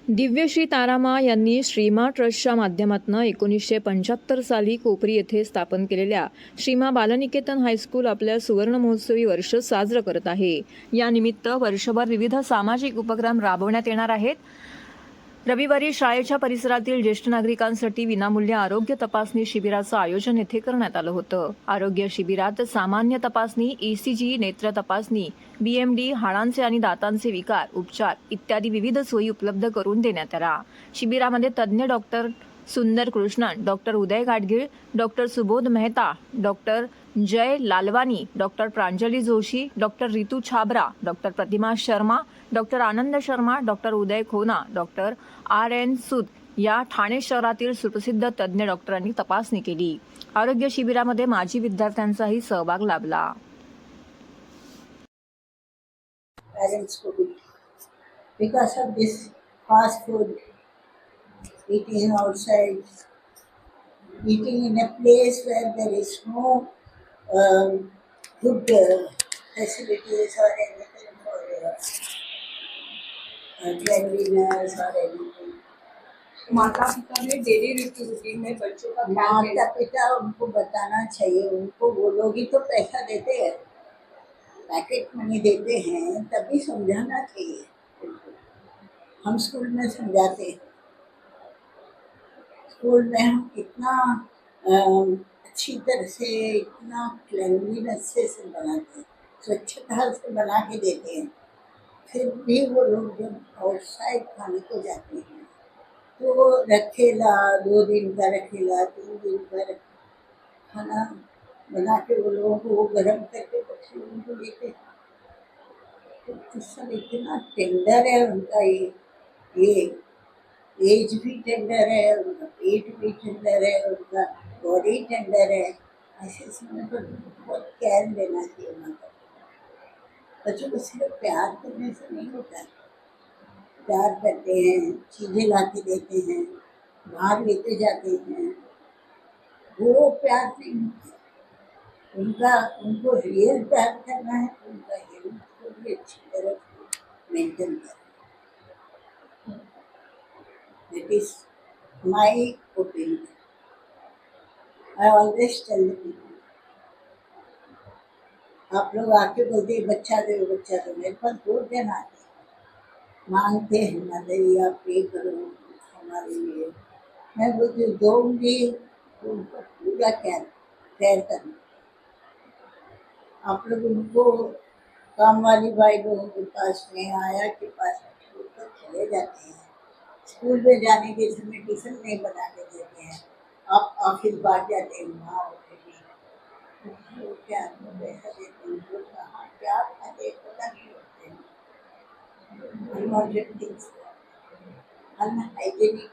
दिव्यश्री तारामा यांनी श्रीमा ट्रस्टच्या माध्यमातून 1975 साली कोपरी येथे स्थापन केलेल्या श्रीमा बालनिकेतन हायस्कूल आपल्या सुवर्ण महोत्सवी वर्ष साजरं करत आहे. यानिमित्त वर्षभर विविध सामाजिक उपक्रम राबवण्यात येणार आहेत. रविवारी शाळेच्या परिसरातील ज्येष्ठ नागरिकांसाठी विनामूल्य आरोग्य तपासणी शिबिराचं आयोजन येथे करण्यात आलं होतं. आरोग्य शिबिरात सामान्य तपासणी, ECG, नेत्र तपासणी, BMD, हाडांचे आणि दातांचे विकार, उपचार इत्यादी विविध सोयी उपलब्ध करून देण्यात आल्या. शिबिरामध्ये तज्ज्ञ doctor Sundar Krishnan, doctor Uday Gadgil, doctor Subodh Mehta, doctor Jay Lalwani, doctor Pranjali Joshi, doctor Ritu Chhabra, doctor Pratima Sharma, doctor Anand Sharma, doctor Uday Khona, doctor RN सूद या ठाणे शहरातील सुप्रसिद्ध तज्ज्ञ डॉक्टरांनी तपासणी केली. आरोग्य शिबिरामध्ये माजी विद्यार्थ्यांचाही सहभाग लाभला. Parents को भी because of this fast food, eating outside, eating in a place where there is no good facilities or anything for cleanliness or anything. माता पिता ने डेली रूटीन में बच्चों का माता पिता उनको बताना चाहिए. उनको वो लोग ही तो पैसा देते हैं, पैकेट मनी देते हैं, तभी समझाना चाहिए. हम स्कूल में समझाते हैं. स्कूल में हम इतना अच्छी तरह से, इतना क्लीनलीनेस से बनाते हैं, स्वच्छता से बना के देते हैं. फिर भी वो लोग जब आउटसाइड खाने को जाते हैं तो रखेला, 2 दिन का रखेला, 3 दिन का खाना बना के वो लोगों को वो गर्म करके बच्चे उनको देते हैं. तो उस समय इतना टेंडर है उनका, ये एज भी टेंडर है, उनका पेट भी टेंडर है, उनका बॉडी टेंडर है. ऐसे समय पर बहुत केयर लेना चाहिए. माता बच्चों को सिर्फ प्यार करने से नहीं होता है. प्यार करते हैं, चीज़ें ला के देते हैं, बाहर लेते जाते हैं, वो प्यार नहीं होता. उनको रियल प्यार करना है तो उनका हेल्थ को भी अच्छी तरह से मेंटेन करना. That is my opinion. I always tell the people. आप लोग आके बोलते हैं बच्चा दो, मेरे पास 2 दिन आते मांगते हैं, मदर आप पे करो हमारे लिए. मैं बोलती हूँ दूंगी तो उनका पूरा केयर करना. आप लोग उनको काम वाली भाई लोगों के पास में, आया के पास में तो चले जाते हैं. स्कूल में जाने के समय टिफिन नहीं बना के देते हैं. आप ऑफिस बाहर जाते हैं, वहाँ क्या पैसा देते हैं, कहाँ क्या खाते पता नहीं होते हैं. अनहाइजेनिक